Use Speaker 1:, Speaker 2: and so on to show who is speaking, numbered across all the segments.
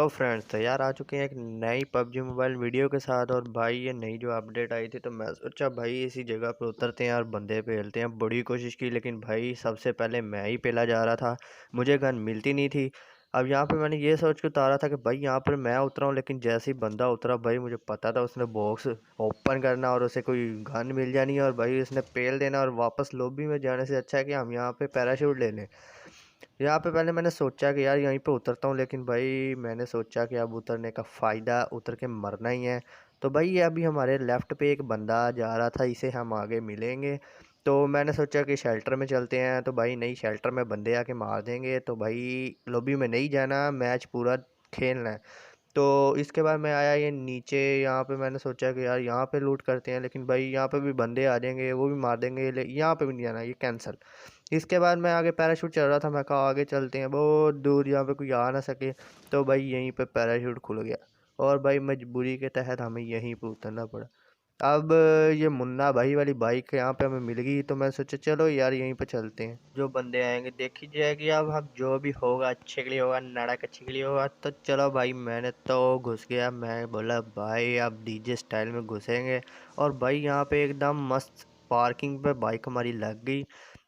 Speaker 1: Hello friends, तैयार आ चुके हैं एक नई पबजी मोबाइल वीडियो के साथ। और भाई ये नई जो अपडेट आई थी तो मैं सोचा भाई इसी जगह पे उतरते हैं और बंदे पेलते हैं। बड़ी कोशिश की लेकिन भाई सबसे पहले मैं ही पेला जा रहा था, मुझे गन मिलती नहीं थी। अब यहाँ पे मैंने ये सोच के उतारा था कि भाई यहाँ पर मैं उतरा हूँ, लेकिन जैसे ही बंदा उतरा भाई मुझे पता था उसने बॉक्स ओपन करना और उसे कोई गन मिल जानी है और भाई उसने पेल देना और वापस लॉबी में जाने से अच्छा है कि हम यहाँ पे पैराशूट ले लें। यहाँ पे पहले मैंने सोचा कि यार यहीं पे उतरता हूँ, लेकिन भाई मैंने सोचा कि अब उतरने का फ़ायदा उतर के मरना ही है। तो भाई ये अभी हमारे लेफ़्ट पे एक बंदा जा रहा था, इसे हम आगे मिलेंगे। तो मैंने सोचा कि शेल्टर में चलते हैं, तो भाई नहीं, शेल्टर में बंदे आके मार देंगे। तो भाई लॉबी में नहीं जाना, मैच पूरा खेलना है। तो इसके बाद मैं आया ये नीचे, यहाँ पे मैंने सोचा कि यार यहाँ पे लूट करते हैं, लेकिन भाई यहाँ पे भी बंदे आ जाएंगे, वो भी मार देंगे। यहाँ पे भी नहीं जाना, ये कैंसिल। इसके बाद मैं आगे पैराशूट चल रहा था, मैं कहा आगे चलते हैं बहुत दूर जहाँ पे कोई आ ना सके। तो भाई यहीं पे पैराशूट खुल गया और भाई मजबूरी के तहत हमें यहीं पे उतरना पड़ा। अब ये मुन्ना भाई वाली बाइक यहाँ पे हमें मिल गई, तो मैं सोचा चलो यार यहीं पे चलते हैं, जो बंदे आएंगे देखी जाएगी। अब जो भी होगा अच्छे के लिए होगा, नड़क अच्छे के लिए होगा। तो चलो भाई मैंने तो घुस गया, मैं बोला भाई अब डीजे स्टाइल में घुसेंगे। और भाई यहाँ पे एकदम मस्त पार्किंग पे बाइक हमारी लग गई।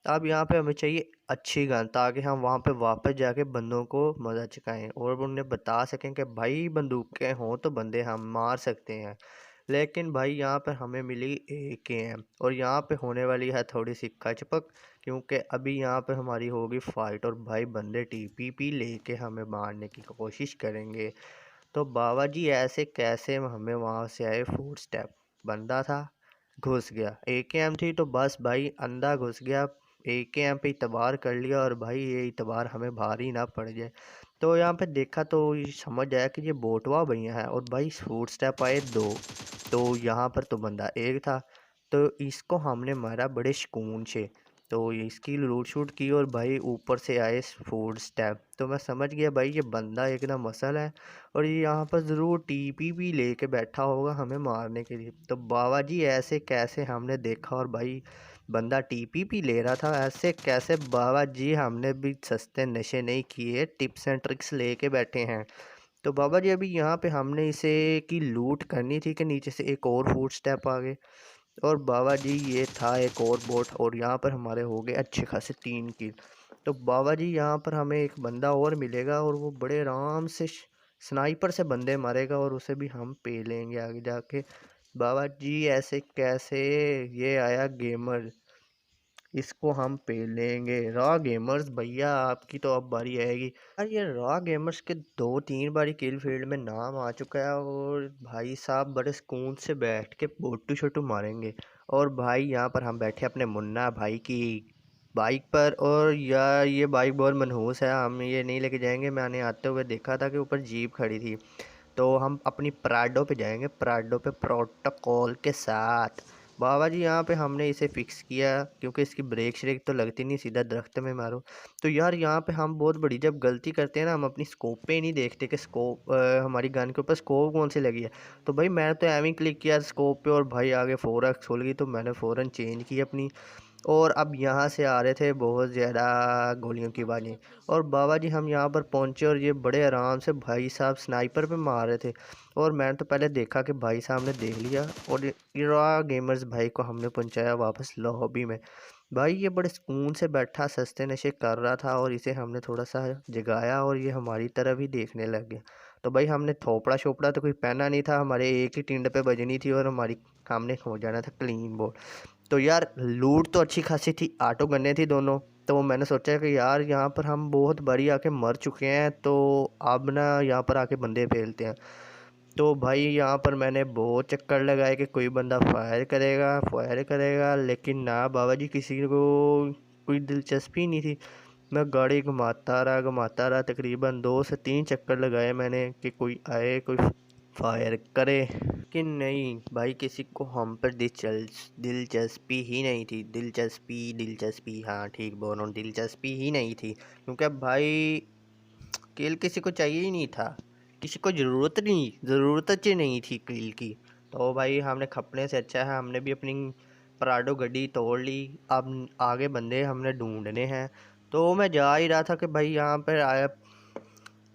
Speaker 1: अब यहाँ पे हमें चाहिए अच्छी गन, ताकि हम वहाँ पे वापस जाके बंदों को मज़ा चखाएं और उन्हें बता सकें कि भाई बंदूकें हों तो बंदे हम मार सकते हैं। लेकिन भाई यहाँ पर हमें मिली AKM और यहाँ पे होने वाली है थोड़ी सी खचपक, क्योंकि अभी यहाँ पे हमारी होगी फाइट और भाई बंदे TPP लेके हमें मारने की कोशिश करेंगे। तो बाबा जी ऐसे कैसे हमें वहाँ से आए, फूड स्टेप बंदा था, घुस गया। AKM थी तो बस भाई अंधा घुस गया, AKM पे इतबार कर लिया और भाई ये इतबार हमें भारी ना पड़ जाए। तो यहाँ पे देखा तो ये समझ आया कि ये बोटवा भैया है और भाई फूड स्टेप आए दो, तो यहाँ पर तो बंदा एक था। तो इसको हमने मारा बड़े सुकून से, तो इसकी लूट शूट की और भाई ऊपर से आए फूड स्टेप। तो मैं समझ गया भाई ये बंदा एकदम असल है और ये यहाँ पर ज़रूर TPP लेके बैठा होगा हमें मारने के लिए। तो बाबा जी ऐसे कैसे हमने देखा और भाई बंदा TPP ले रहा था, ऐसे कैसे बाबा जी हमने भी सस्ते नशे नहीं किए, टिप्स एंड ट्रिक्स लेके बैठे हैं। तो बाबा जी अभी यहाँ पे हमने इसे की लूट करनी थी कि नीचे से एक और फूड स्टेप आ गए और बाबा जी ये था एक और बोट और यहाँ पर हमारे हो गए अच्छे खासे 3 किल। तो बाबा जी यहाँ पर हमें एक बंदा और मिलेगा और वो बड़े आराम से स्नाइपर से बंदे मारेगा और उसे भी हम पे लेंगे आगे जाके। बाबा जी ऐसे कैसे, ये आया गेमर, इसको हम पे लेंगे। रॉ गेमर्स भैया आपकी तो अब बारी आएगी यार। ये रॉ गेमर्स के 2-3 बारी किल फील्ड में नाम आ चुका है और भाई साहब बड़े सुकून से बैठ के बोटू छोटू मारेंगे। और भाई यहाँ पर हम बैठे अपने मुन्ना भाई की बाइक पर, और यार ये बाइक बहुत मनहूस है, हम ये नहीं लेके जाएंगे। मैंने आते हुए देखा था कि ऊपर जीप खड़ी थी। तो हम अपनी प्राडो पे जाएंगे, प्राडो पे प्रोटोकॉल के साथ। बाबा जी यहाँ पे हमने इसे फिक्स किया क्योंकि इसकी ब्रेक श्रेक तो लगती नहीं, सीधा दरख्त में मारो। तो यार यहाँ पे हम बहुत बड़ी जब गलती करते हैं ना, हम अपनी स्कोप पे ही नहीं देखते कि स्कोप हमारी गन के ऊपर स्कोप कौन सी लगी है। तो भाई मैंने तो एम ही क्लिक किया स्कोप पे और भाई आगे 4x खुल गई, तो मैंने फ़ौरन चेंज की अपनी। और अब यहाँ से आ रहे थे बहुत ज़्यादा गोलियों की बाजी। और बाबा जी हम यहाँ पर पहुँचे और ये बड़े आराम से भाई साहब स्नाइपर पे मार रहे थे। और मैंने तो पहले देखा कि भाई साहब ने देख लिया और इरा गेमर्स भाई को हमने पहुँचाया वापस लॉबी में। भाई ये बड़े सुकून से बैठा सस्ते नशे कर रहा था और इसे हमने थोड़ा सा जगाया और ये हमारी तरफ ही देखने लग गया। तो भाई हमने थोपड़ा शोपड़ा तो कोई पहना नहीं था, हमारे एक ही टिंड पे बजनी थी और हमारी हमने हो जाना था क्लीन बोर्ड। तो यार लूट तो अच्छी खासी थी, ऑटो गन्ने थी दोनों। तो मैंने सोचा कि यार यहाँ पर हम बहुत बारी आके मर चुके हैं, तो अब ना यहाँ पर आके बंदे फेलते हैं। तो भाई यहाँ पर मैंने बहुत चक्कर लगाए कि कोई बंदा फायर करेगा, लेकिन ना बाबा जी किसी को कोई दिलचस्पी नहीं थी। मैं गाड़ी घुमाता रहा, तकरीबन 2 से 3 चक्कर लगाए मैंने कि कोई आए कोई फायर करे, लेकिन नहीं भाई, किसी को हम पर दिलचस्पी ही नहीं थी। दिलचस्पी, हाँ ठीक बोल रहा हूँ, दिलचस्पी ही नहीं थी, क्योंकि अब भाई किल किसी को चाहिए ही नहीं था, किसी को ज़रूरत ही नहीं थी किल की। तो भाई हमने खपने से अच्छा है हमने भी अपनी पराडो गड्डी तोड़ ली। अब आगे बंदे हमने ढूंढने हैं। तो मैं जा ही रहा था कि भाई यहाँ पर आया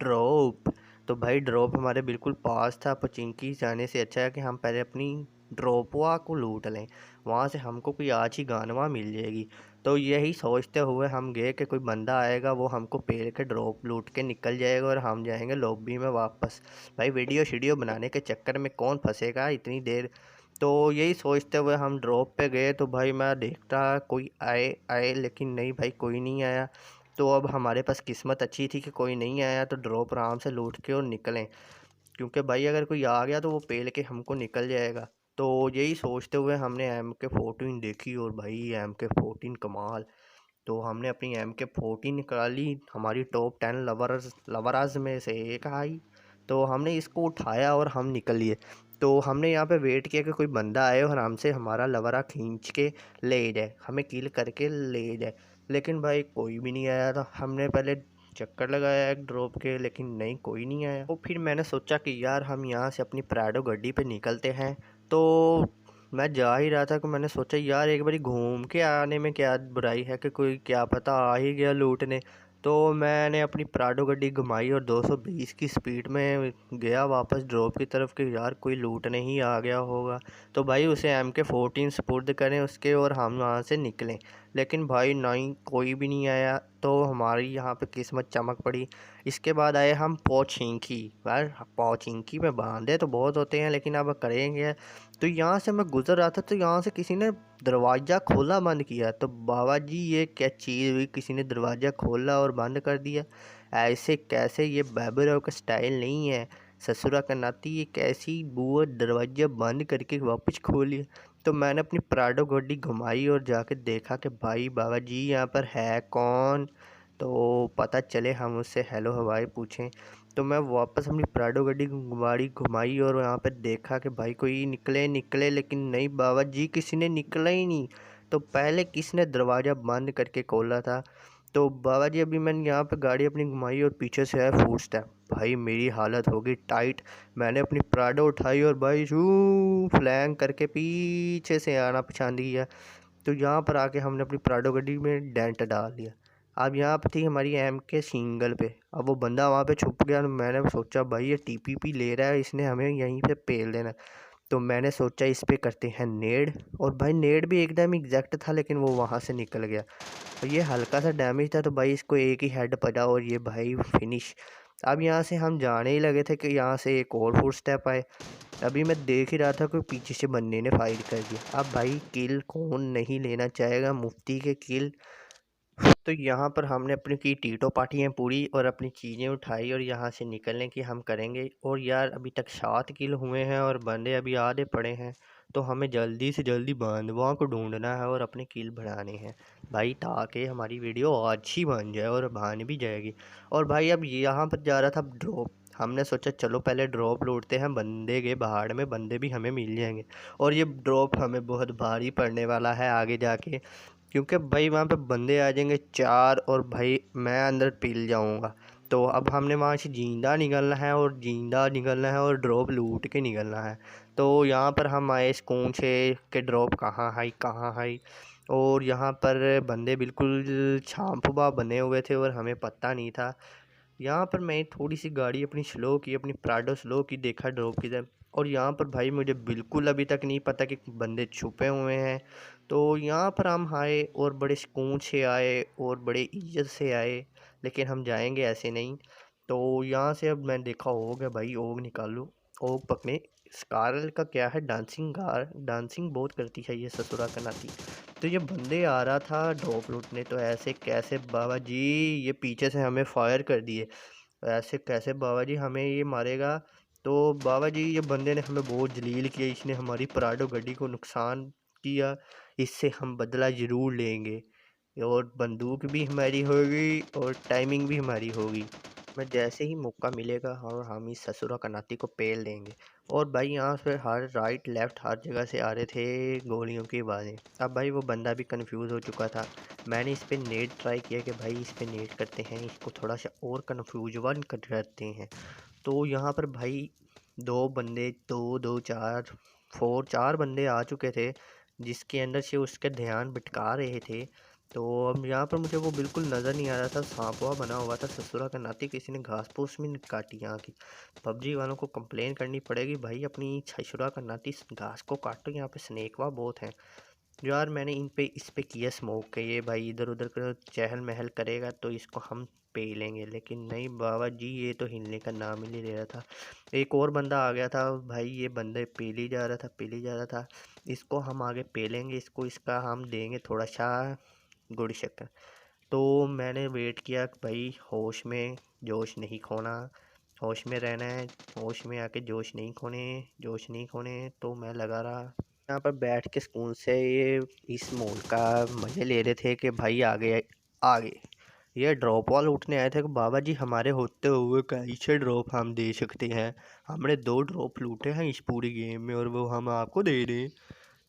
Speaker 1: ड्रॉप। तो भाई ड्रॉप हमारे बिल्कुल पास था। पचिंकी जाने से अच्छा है कि हम पहले अपनी ड्रॉपवा को लूट लें, वहाँ से हमको कोई अच्छी गानवा मिल जाएगी। तो यही सोचते हुए हम गए कि कोई बंदा आएगा, वो हमको पेल के ड्रॉप लूट के निकल जाएगा और हम जाएंगे लॉबी में वापस। भाई वीडियो शीडियो बनाने के चक्कर में कौन फंसेगा इतनी देर। तो यही सोचते हुए हम ड्रॉप पे गए। तो भाई मैं देखता कोई आए आए, लेकिन नहीं भाई, कोई नहीं आया। तो अब हमारे पास किस्मत अच्छी थी कि कोई नहीं आया, तो ड्रॉप आराम से लूट के और निकलें, क्योंकि भाई अगर कोई आ गया तो वो पेल के हमको निकल जाएगा। तो यही सोचते हुए हमने MK14 देखी, और भाई MK14 कमाल। तो हमने अपनी MK14 निकाली, हमारी टॉप 10 लवराज में से एक आई। तो हमने इसको उठाया और हम निकल लिए। तो हमने यहाँ पे वेट किया कि कोई बंदा आए और हमसे हमारा लवरा खींच के ले जाए, हमें किल करके ले जाए। लेकिन भाई कोई भी नहीं आया था। हमने पहले चक्कर लगाया एक ड्रॉप के, लेकिन नहीं, कोई नहीं आया। तो फिर मैंने सोचा कि यार हम यहाँ से अपनी प्राडो गड्डी पे निकलते हैं। तो मैं जा ही रहा था कि मैंने सोचा यार एक बारी घूम के आने में क्या बुराई है, कि कोई क्या पता आ ही गया लूटने। तो मैंने अपनी प्राडो गड्डी घुमाई और 220 की स्पीड में गया वापस ड्रॉप की तरफ, कि यार कोई लूटने ही आ गया होगा। तो भाई उसे MK14 सुपुर्द करें उसके, और हम वहाँ से निकलें। लेकिन भाई नहीं, कोई भी नहीं आया। तो हमारी यहाँ पे किस्मत चमक पड़ी। इसके बाद आए हम पोचिंकी। यार पोचिंकी में बांधे तो बहुत होते हैं, लेकिन अब करेंगे। तो यहाँ से मैं गुजर रहा था, तो यहाँ से किसी ने दरवाज़ा खोला बंद किया। तो बाबा जी ये क्या चीज़ हुई, किसी ने दरवाज़ा खोला और बंद कर दिया। ऐसे कैसे, ये बाबूराव का स्टाइल नहीं है। ससुरा का नाती, ये कैसी बुआ दरवाज़ा बंद करके वापस खोल लिया। तो मैंने अपनी प्राडो गाड़ी घुमाई और जाके देखा कि भाई बाबा जी यहाँ पर है कौन। तो पता चले हम उससे हेलो हवाई पूछें। तो मैं वापस अपनी प्राडो गाड़ी घुमाई और यहाँ पे देखा कि भाई कोई निकले निकले, लेकिन नहीं बाबा जी, किसी ने निकला ही नहीं। तो पहले किसने दरवाज़ा बंद करके खोला था। तो बाबा जी अभी मैंने यहाँ पे गाड़ी अपनी घुमाई और पीछे से आया फूड स्टेप। भाई मेरी हालत हो गई टाइट। मैंने अपनी प्राडो उठाई और भाई शू फ्लैंग करके पीछे से आना पछान दिया। तो यहाँ पर आके हमने अपनी प्राडो गाड़ी में डेंट डाल दिया। अब यहाँ पर थी हमारी MK सिंगल पे। अब वो बंदा वहाँ पे छुप गया, तो मैंने सोचा भाई ये TPP ले रहा है, इसने हमें यहीं पे पेल देना। तो मैंने सोचा इस पे करते हैं नेड। और भाई नेड भी एकदम एग्जैक्ट था, लेकिन वो वहाँ से निकल गया। और ये हल्का सा डैमेज था, तो भाई इसको एक ही हेड पड़ा और ये भाई फिनिश। अब यहाँ से हम जाने ही लगे थे कि यहाँ से एक और फुट स्टेप आए। अभी मैं देख ही रहा था कि पीछे से बंदे ने फायर कर दिया। अब भाई किल कौन नहीं लेना चाहेगा, मुफ्ती के किल। तो यहाँ पर हमने अपनी की टीटो पार्टियाँ पूरी और अपनी चीज़ें उठाई और यहाँ से निकलने की हम करेंगे। और यार अभी तक 7 किल हुए हैं और बंदे अभी आधे पड़े हैं। तो हमें जल्दी से जल्दी बांधवां को ढूंढना है और अपने किल बढ़ाने हैं भाई, ताकि हमारी वीडियो अच्छी बन जाए और बन भी जाएगी। और भाई अब यहाँ पर जा रहा था ड्रॉप। हमने सोचा चलो पहले ड्रॉप लूटते हैं, बंदे के पहाड़ में बंदे भी हमें मिल जाएंगे। और ये ड्रॉप हमें बहुत भारी पड़ने वाला है आगे जाके, क्योंकि भाई वहाँ पे बंदे आ जाएंगे 4 और भाई मैं अंदर पिल जाऊँगा। तो अब हमने वहाँ से जिंदा निकलना है और जिंदा निकलना है और ड्रॉप लूट के निकलना है। तो यहाँ पर हम आए सुकून से कि ड्रॉप कहाँ है कहाँ है। और यहाँ पर बंदे बिल्कुल छांपवा बने हुए थे और हमें पता नहीं था। यहाँ पर मैं थोड़ी सी गाड़ी अपनी स्लो की, अपनी प्राडो स्लो की, देखा ड्रॉप की तरफ। और यहाँ पर भाई मुझे बिल्कुल अभी तक नहीं पता कि बंदे छुपे हुए हैं। तो यहाँ पर हम आए और बड़े सुकून से आए और बड़े इज्जत से आए, लेकिन हम जाएंगे ऐसे नहीं। तो यहाँ से अब मैं देखा हो गया भाई, ओग निकालूँ, ओग पकड़े। स्कारल का क्या है, डांसिंग बहुत करती है ये ससुरा का नाती। तो ये बंदे आ रहा था ड्रॉप लूटने, तो ऐसे कैसे बाबा जी, ये पीछे से हमें फायर कर दिए। ऐसे कैसे बाबा जी हमें ये मारेगा। तो बाबा जी ये बंदे ने हमें बहुत जलील किया, इसने हमारी पराडो गाड़ी को नुकसान किया। इससे हम बदला ज़रूर लेंगे और बंदूक भी हमारी होगी और टाइमिंग भी हमारी होगी। मैं जैसे ही मौका मिलेगा और हम इस ससुरा कनाती को पेल देंगे। और भाई यहाँ से हर राइट लेफ्ट हर जगह से आ रहे थे गोलियों की आवाज़ें। अब भाई वो बंदा भी कंफ्यूज हो चुका था। मैंने इस पे नेट ट्राई किया कि भाई इस पे नेट करते हैं, इसको थोड़ा सा और कन्फ्यूजन करते हैं। तो यहाँ पर भाई दो बंदे, दो दो चार, 4 बंदे आ चुके थे, जिसके अंदर से उसका ध्यान भटका रहे थे। तो अब यहाँ पर मुझे वो बिल्कुल नज़र नहीं आ रहा था, सांपवा बना हुआ था ससुरा का नाती, किसी ने घास फूस में नहीं काटी यहाँ की। पबजी वालों को कंप्लेन करनी पड़ेगी भाई, अपनी ससुरा का नाती घास को काटो, यहाँ पे स्नेकवा बहुत हैं। यार मैंने इस पे किया स्मोक के, ये भाई इधर उधर कर चहल महल करेगा तो इसको हम पे लेंगे, लेकिन नहीं बाबा जी, ये तो हिलने का नाम ही नहीं ले रहा था। एक और बंदा आ गया था भाई, ये बंदे पेली जा रहा था, पेली जा रहा था। इसको हम आगे पे लेंगे, इसको इसका हम देंगे थोड़ा सा गुड़ शक्कर। तो मैंने वेट किया कि भाई होश में जोश नहीं खोना, होश में रहना है, होश में आके जोश नहीं खोने, जोश नहीं खोने। तो मैं लगा रहा यहाँ पर बैठ के सुकून से, ये इस मोल का मज़े ले रहे थे कि भाई आगे आगे ये ड्रॉप वाल उठने आए थे कि बाबा जी हमारे होते हुए कैसे ड्रॉप हम दे सकते हैं, हमने 2 ड्रॉप लूटे हैं इस पूरी गेम में और वो हम आपको दे दें।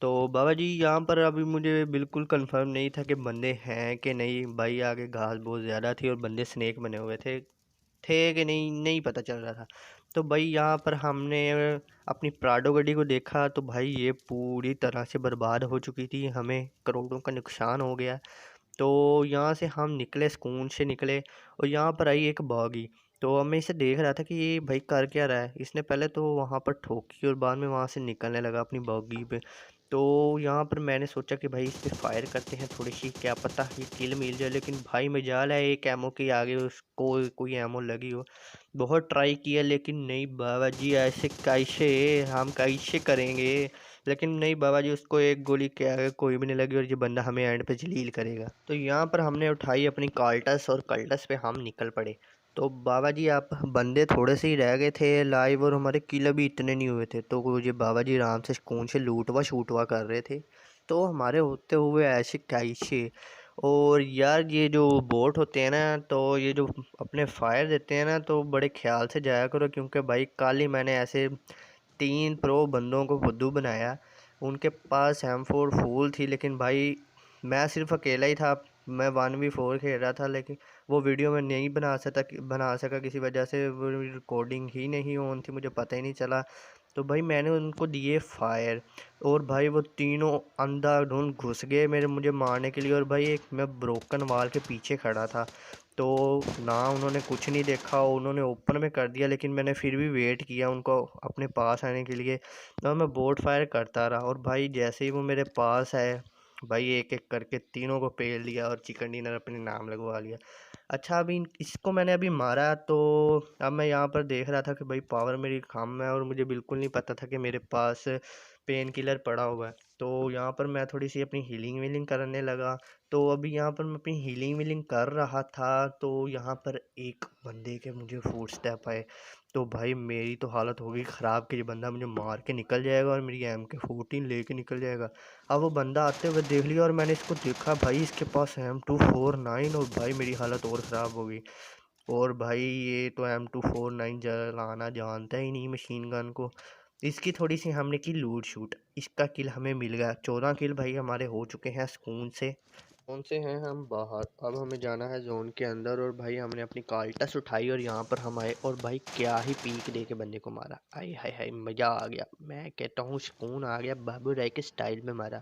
Speaker 1: तो बाबा जी यहाँ पर अभी मुझे बिल्कुल कंफर्म नहीं था कि बंदे हैं कि नहीं, भाई आगे घास बहुत ज़्यादा थी और बंदे स्नेक बने हुए थे कि नहीं, नहीं पता चल रहा था। तो भाई यहाँ पर हमने अपनी प्राडो गाड़ी को देखा तो भाई ये पूरी तरह से बर्बाद हो चुकी थी, हमें करोड़ों का नुकसान हो गया। तो यहाँ से हम निकले, सुकून से निकले, और यहाँ पर आई एक बॉगी। तो अब मैं इसे देख रहा था कि ये भाई कर क्या रहा है, इसने पहले तो वहाँ पर ठोकी और बाद में वहाँ से निकलने लगा अपनी बॉगी पे। तो यहाँ पर मैंने सोचा कि भाई इस पे फायर करते हैं थोड़ी सी, क्या पता ये किल मिल जाए, लेकिन भाई मजाल है एक एमओ के आगे उसको कोई एमओ लगी हो। बहुत ट्राई किया लेकिन नहीं बाबा जी, ऐसे कैसे हम कैसे करेंगे, लेकिन नहीं बाबा जी, उसको एक गोली के आगे कोई भी नहीं लगी और ये बंदा हमें एंड पे जलील करेगा। तो यहाँ पर हमने उठाई अपनी कार्टस और कल्टस पे हम निकल पड़े। तो बाबा जी आप बंदे थोड़े से ही रह गए थे लाइव और हमारे किल भी इतने नहीं हुए थे, तो ये बाबा जी आराम से कौन से लूटवा शूटवा कर रहे थे। तो हमारे होते हुए ऐसे कैसे। और यार ये जो बोट होते हैं ना, तो ये जो अपने फायर देते हैं ना, तो बड़े ख्याल से जाया करो, क्योंकि भाई कल ही मैंने ऐसे 3 प्रो बंदों को फुद्दू बनाया। उनके पास M4 फूल थी, लेकिन भाई मैं सिर्फ अकेला ही था। मैं 1v4 खेल रहा था, लेकिन वो वीडियो में नहीं बना सका किसी वजह से, वो रिकॉर्डिंग ही नहीं ऑन थी, मुझे पता ही नहीं चला। तो भाई मैंने उनको दिए फायर, और भाई वो तीनों अंधाधुंध घुस गए मुझे मारने के लिए, और भाई एक मैं ब्रोकन वाल के पीछे खड़ा था। तो ना उन्होंने कुछ नहीं देखा, उन्होंने ओपन में कर दिया, लेकिन मैंने फिर भी वेट किया उनको अपने पास आने के लिए, और मैं बोट फायर करता रहा। और भाई जैसे ही वो मेरे पास आए, भाई एक एक करके तीनों को पेल दिया और चिकन डिनर अपने नाम लगवा लिया। अच्छा अभी इसको मैंने अभी मारा, तो अब मैं यहाँ पर देख रहा था कि भाई पावर मेरी कम है और मुझे बिल्कुल नहीं पता था कि मेरे पास पेन किलर पड़ा हुआ है। तो यहाँ पर मैं थोड़ी सी अपनी हीलिंग वीलिंग करने लगा। तो अभी यहाँ पर मैं अपनी हीलिंग वीलिंग कर रहा था, तो यहाँ पर एक बंदे के मुझे फुट स्टेप आए। तो भाई मेरी तो हालत हो गई ख़राब कि ये बंदा मुझे मार के निकल जाएगा और मेरी MK14 लेके निकल जाएगा। अब वो बंदा आते हुए देख लिया और मैंने इसको देखा, भाई इसके पास M249, और भाई मेरी हालत और ख़राब हो गई। और भाई ये तो M249 चलाना जानता ही नहीं मशीन गन को। इसकी थोड़ी सी हमने की लूट शूट, इसका किल हमें मिल गया, 14 किल भाई हमारे हो चुके हैं सुकून से। जोन से हैं हम बाहर, अब हमें जाना है जोन के अंदर। और भाई हमने अपनी कार्टस उठाई और यहाँ पर हम आए, और भाई क्या ही पीक दे के बंदे को मारा, आए हाय हाय मज़ा आ गया, मैं कहता हूँ सुकून आ गया, बाबू राय के स्टाइल में मारा।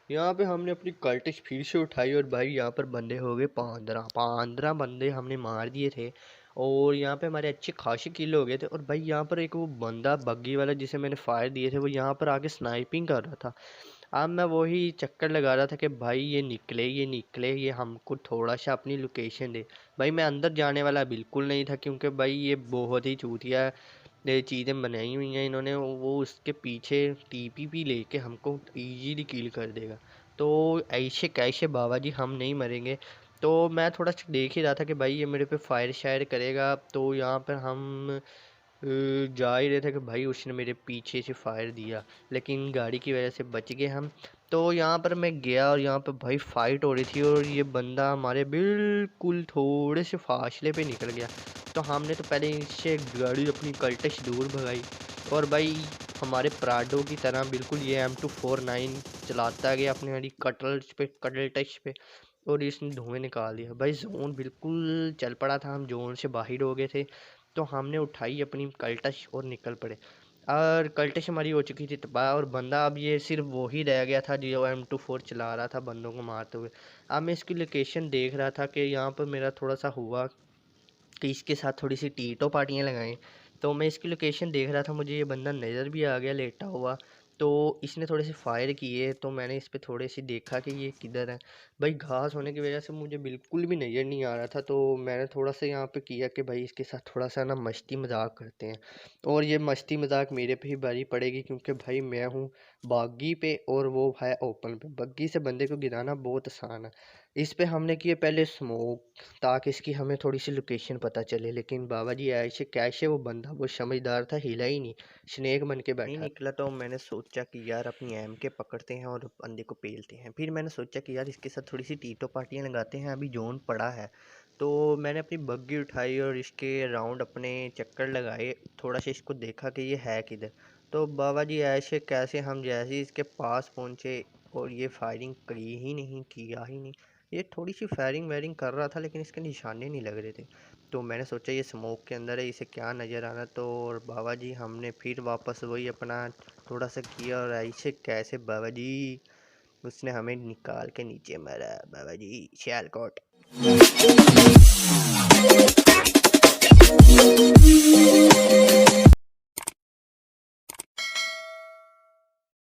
Speaker 1: यहाँ पे हमने अपनी कर्टिश फिर से उठाई और भाई यहाँ पर बंदे हो गए 15 बंदे हमने मार दिए थे। और यहाँ पे हमारे अच्छे खासे किल हो गए थे। और भाई यहाँ पर एक वो बंदा बग्गी वाला जिसे मैंने फायर दिए थे, वो यहाँ पर आके स्नाइपिंग कर रहा था। अब मैं वही चक्कर लगा रहा था कि भाई ये हमको थोड़ा सा अपनी लोकेशन दे। भाई मैं अंदर जाने वाला बिल्कुल नहीं था, क्योंकि भाई ये बहुत ही चूतिया ये चीज़ें बनाई हुई हैं इन्होंने, वो उसके पीछे TPP लेके हमको इजीली किल कर देगा। तो ऐसे कैसे बाबा जी हम नहीं मरेंगे। तो मैं थोड़ा सा देख ही रहा था कि भाई ये मेरे पे फायर शायर करेगा, तो यहाँ पर हम जा ही रहे थे कि भाई उसने मेरे पीछे से फायर दिया, लेकिन गाड़ी की वजह से बच गए हम। तो यहाँ पर मैं गया और यहाँ पर भाई फाइट हो रही थी और ये बंदा हमारे बिल्कुल थोड़े से फासले पे निकल गया। तो हमने तो पहले इससे गाड़ी अपनी कल्टश दूर भगाई, और भाई हमारे प्राडो की तरह बिल्कुल ये M249 चलाता गया अपनी गाड़ी कटल टच पे, और इसने धुएं निकाल दिया। भाई जोन बिल्कुल चल पड़ा था, हम जोन से बाहर हो गए थे। तो हमने उठाई अपनी कल्टश और निकल पड़े। और कल्टिश हमारी हो चुकी थी तबाह, और बंदा अब ये सिर्फ वो ही रह गया था जो M24 चला रहा था बंदों को मारते हुए। अब मैं इसकी लोकेशन देख रहा था कि यहाँ पर मेरा थोड़ा सा हुआ कि इसके साथ थोड़ी सी टीटो पार्टियाँ लगाएं। तो मैं इसकी लोकेशन देख रहा था, मुझे ये बंदा नज़र भी आ गया लेटा हुआ। तो इसने थोड़े से फायर किए, तो मैंने इस पे थोड़े से देखा कि ये किधर है। भाई घास होने की वजह से मुझे बिल्कुल भी नज़र नहीं आ रहा था, तो मैंने थोड़ा सा यहाँ पे किया कि भाई इसके साथ थोड़ा सा ना मस्ती मजाक करते हैं। और ये मस्ती मजाक मेरे पे ही भारी पड़ेगी, क्योंकि भाई मैं हूँ बागी पे और वो है ओपन पे। बग्गी से बंदे को गिराना बहुत आसान है। इस पे हमने किए पहले स्मोक, ताकि इसकी हमें थोड़ी सी लोकेशन पता चले, लेकिन बाबा जी ऐसे कैसे वो बंदा वो समझदार था, हिला ही नहीं, स्नेक बन के बैठा नहीं निकला। तो मैंने सोचा कि यार अपनी एम के पकड़ते हैं और बंदे को पेलते हैं। फिर मैंने सोचा कि यार इसके साथ थोड़ी सी टीटो पार्टियाँ लगाते हैं, अभी जोन पड़ा है। तो मैंने अपनी बग्गी उठाई और इसके राउंड अपने चक्कर लगाए, थोड़ा सा इसको देखा कि ये है किधर। तो बाबा जी ऐसे कैसे हम जैसे ही इसके पास पहुँचे और ये फायरिंग करी ही नहीं, किया ही नहीं। ये थोड़ी सी फायरिंग वायरिंग कर रहा था लेकिन इसके निशाने नहीं लग रहे थे। तो मैंने सोचा ये स्मोक के अंदर है, इसे क्या नज़र आना। तो और बाबा जी हमने फिर वापस वही अपना थोड़ा सा किया, और ऐसे कैसे बाबा जी उसने हमें निकाल के नीचे मारा। बाबा जी सियालकोट।